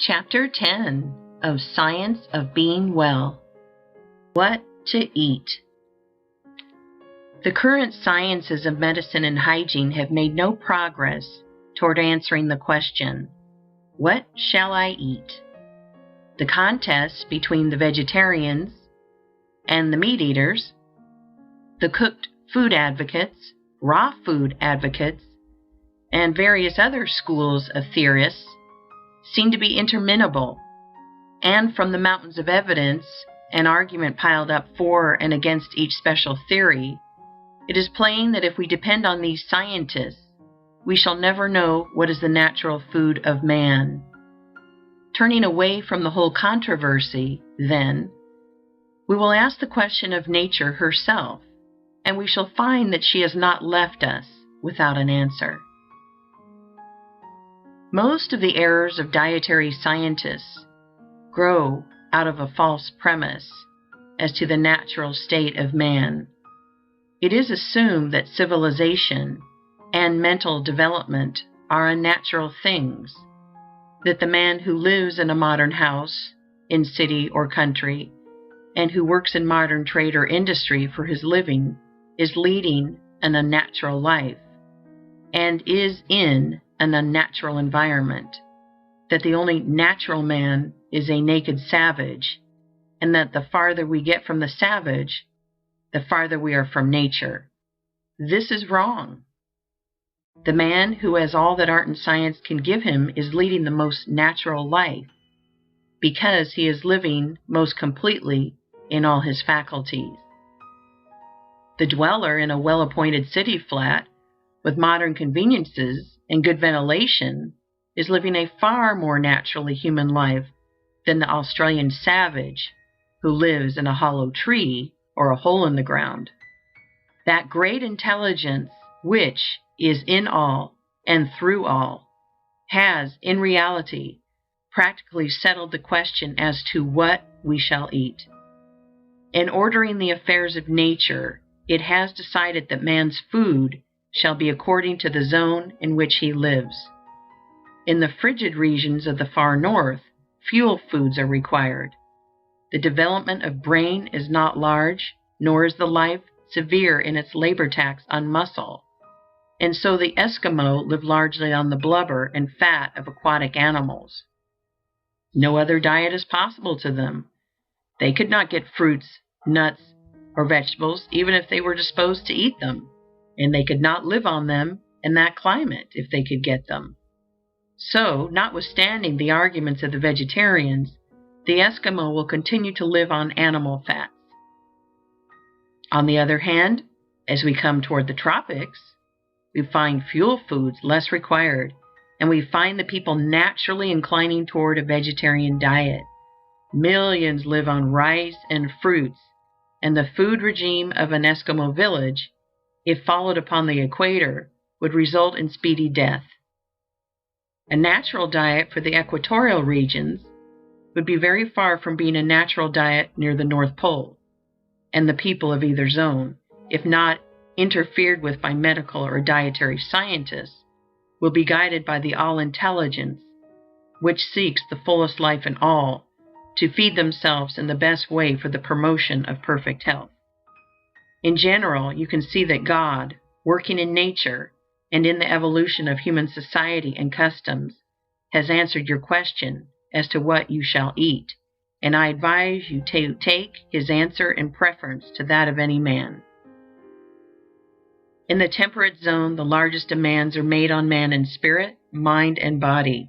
Chapter 10 of Science of Being Well. What to Eat. The current sciences of medicine and hygiene have made no progress toward answering the question, what shall I eat? The contest between the vegetarians and the meat eaters, the cooked food advocates, raw food advocates, and various other schools of theorists seem to be interminable, and from the mountains of evidence and argument piled up for and against each special theory, it is plain that if we depend on these scientists, we shall never know what is the natural food of man. Turning away from the whole controversy, then, we will ask the question of nature herself, and we shall find that she has not left us without an answer. Most of the errors of dietary scientists grow out of a false premise as to the natural state of man. It is assumed that civilization and mental development are unnatural things, that the man who lives in a modern house, in city or country, and who works in modern trade or industry for his living is leading an unnatural life and is in an unnatural environment, that the only natural man is a naked savage, and that the farther we get from the savage, the farther we are from nature. This is wrong. The man who has all that art and science can give him is leading the most natural life, because he is living most completely in all his faculties. The dweller in a well-appointed city flat with modern conveniences and good ventilation is living a far more naturally human life than the Australian savage who lives in a hollow tree or a hole in the ground. That great intelligence which is in all and through all has, in reality, practically settled the question as to what we shall eat. In ordering the affairs of nature, it has decided that man's food shall be according to the zone in which he lives. In the frigid regions of the far north, fuel foods are required. The development of brain is not large, nor is the life severe in its labor tax on muscle, and so the Eskimo live largely on the blubber and fat of aquatic animals. No other diet is possible to them. They could not get fruits, nuts, or vegetables even if they were disposed to eat them, and they could not live on them in that climate if they could get them. So, notwithstanding the arguments of the vegetarians, the Eskimo will continue to live on animal fats. On the other hand, as we come toward the tropics, we find fuel foods less required, and we find the people naturally inclining toward a vegetarian diet. Millions live on rice and fruits, and the food regime of an Eskimo village, if followed upon the equator, would result in speedy death. A natural diet for the equatorial regions would be very far from being a natural diet near the North Pole, and the people of either zone, if not interfered with by medical or dietary scientists, will be guided by the all-intelligence, which seeks the fullest life in all, to feed themselves in the best way for the promotion of perfect health. In general, you can see that God, working in nature and in the evolution of human society and customs, has answered your question as to what you shall eat, and I advise you to take his answer in preference to that of any man. In the temperate zone, the largest demands are made on man in spirit, mind, and body,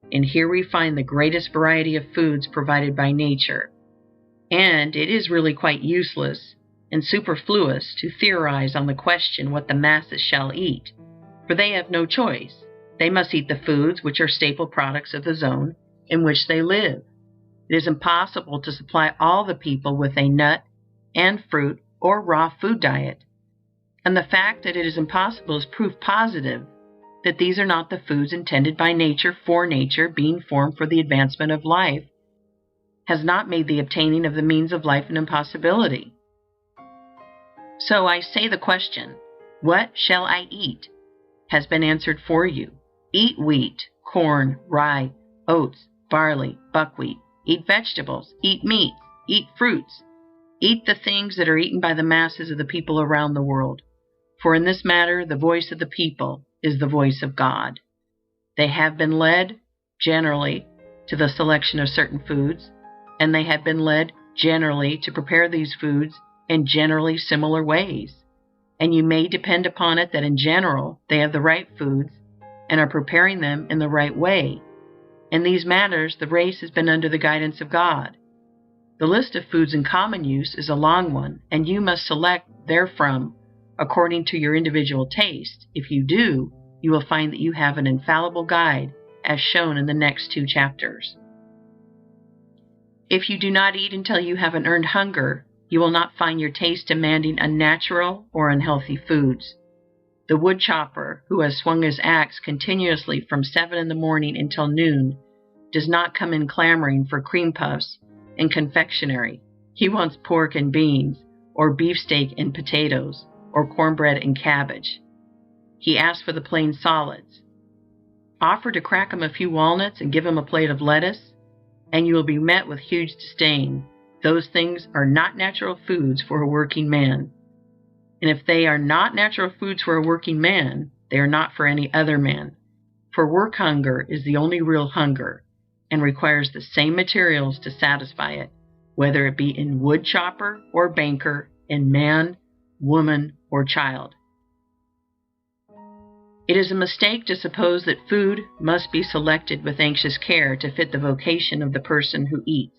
and here we find the greatest variety of foods provided by nature, and it is really quite useless and superfluous to theorize on the question what the masses shall eat, for they have no choice. They must eat the foods which are staple products of the zone in which they live. It is impossible to supply all the people with a nut and fruit or raw food diet, and the fact that it is impossible is proof positive that these are not the foods intended by nature for nature, being formed for the advancement of life, has not made the obtaining of the means of life an impossibility. So I say the question, what shall I eat, has been answered for you. Eat wheat, corn, rye, oats, barley, buckwheat. Eat vegetables, eat meat, eat fruits. Eat the things that are eaten by the masses of the people around the world. For in this matter, the voice of the people is the voice of God. They have been led, generally, to the selection of certain foods, and they have been led, generally, to prepare these foods in generally similar ways. And you may depend upon it that in general, they have the right foods and are preparing them in the right way. In these matters, the race has been under the guidance of God. The list of foods in common use is a long one, and you must select therefrom according to your individual taste. If you do, you will find that you have an infallible guide, as shown in the next 2 chapters. If you do not eat until you have an earned hunger, you will not find your taste demanding unnatural or unhealthy foods. The wood chopper, who has swung his axe continuously from 7 in the morning until noon, does not come in clamoring for cream puffs and confectionery. He wants pork and beans, or beefsteak and potatoes, or cornbread and cabbage. He asks for the plain solids. Offer to crack him a few walnuts and give him a plate of lettuce, and you will be met with huge disdain. Those things are not natural foods for a working man. And if they are not natural foods for a working man, they are not for any other man. For work hunger is the only real hunger, and requires the same materials to satisfy it, whether it be in wood chopper or banker, in man, woman, or child. It is a mistake to suppose that food must be selected with anxious care to fit the vocation of the person who eats.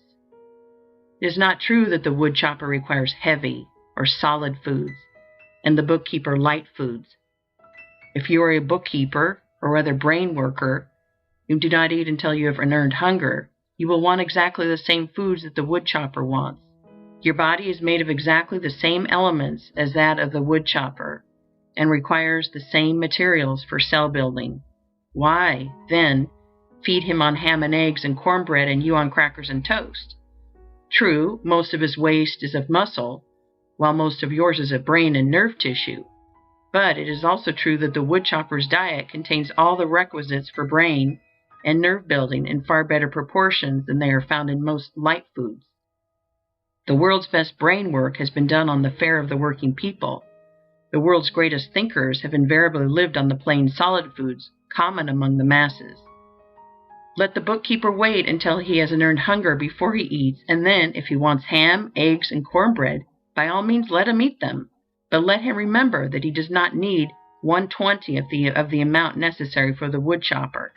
It is not true that the wood chopper requires heavy or solid foods, and the bookkeeper light foods. If you are a bookkeeper or other brain worker, you do not eat until you have an earned hunger, you will want exactly the same foods that the wood chopper wants. Your body is made of exactly the same elements as that of the wood chopper, and requires the same materials for cell building. Why, then, feed him on ham and eggs and cornbread and you on crackers and toast? True, most of his waste is of muscle, while most of yours is of brain and nerve tissue. But it is also true that the wood chopper's diet contains all the requisites for brain and nerve building in far better proportions than they are found in most light foods. The world's best brain work has been done on the fare of the working people. The world's greatest thinkers have invariably lived on the plain solid foods common among the masses. Let the bookkeeper wait until he has an earned hunger before he eats, and then, if he wants ham, eggs, and cornbread, by all means let him eat them. But let him remember that he does not need 1/20 of the amount necessary for the wood chopper.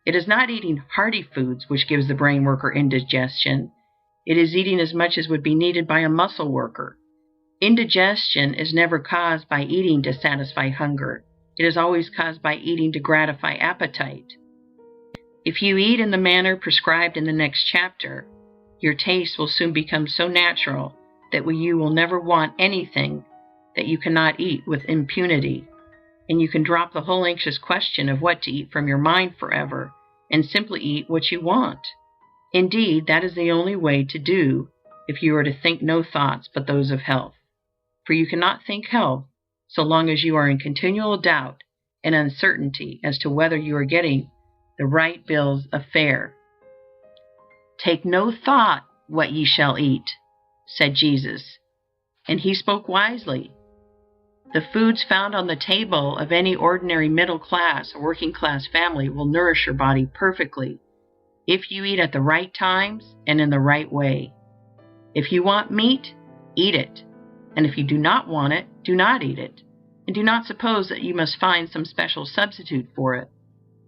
It is not eating hearty foods which gives the brain worker indigestion. It is eating as much as would be needed by a muscle worker. Indigestion is never caused by eating to satisfy hunger. It is always caused by eating to gratify appetite. If you eat in the manner prescribed in the next chapter, your taste will soon become so natural that you will never want anything that you cannot eat with impunity, and you can drop the whole anxious question of what to eat from your mind forever, and simply eat what you want. Indeed, that is the only way to do if you are to think no thoughts but those of health. For you cannot think health so long as you are in continual doubt and uncertainty as to whether you are getting the right bills of fare. Take no thought what ye shall eat, said Jesus, and he spoke wisely. The foods found on the table of any ordinary middle class or working class family will nourish your body perfectly if you eat at the right times and in the right way. If you want meat, eat it, and if you do not want it, do not eat it, and do not suppose that you must find some special substitute for it.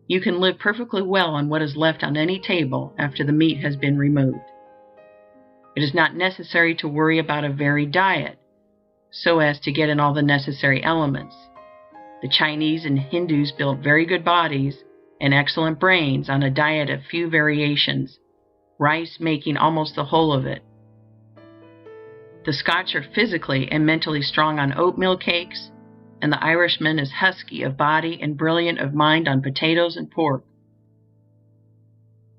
You can live perfectly well on what is left on any table after the meat has been removed. It is not necessary to worry about a varied diet, so as to get in all the necessary elements. The Chinese and Hindus build very good bodies and excellent brains on a diet of few variations, rice making almost the whole of it. The Scotch are physically and mentally strong on oatmeal cakes, and the Irishman is husky of body and brilliant of mind on potatoes and pork.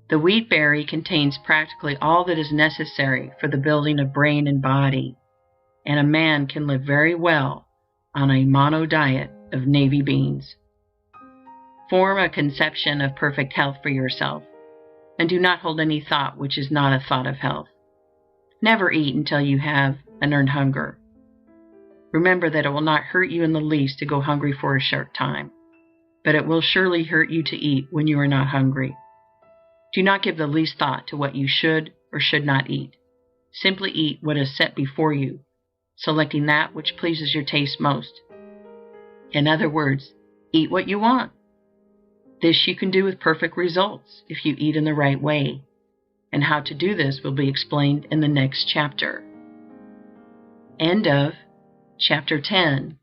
The wheat berry contains practically all that is necessary for the building of brain and body, and a man can live very well on a mono diet of navy beans. Form a conception of perfect health for yourself. and do not hold any thought which is not a thought of health. Never eat until you have an earned hunger. Remember that it will not hurt you in the least to go hungry for a short time, but it will surely hurt you to eat when you are not hungry. Do not give the least thought to what you should or should not eat. Simply eat what is set before you, selecting that which pleases your taste most. In other words, eat what you want. This you can do with perfect results if you eat in the right way, and how to do this will be explained in the next chapter. End of Chapter 10.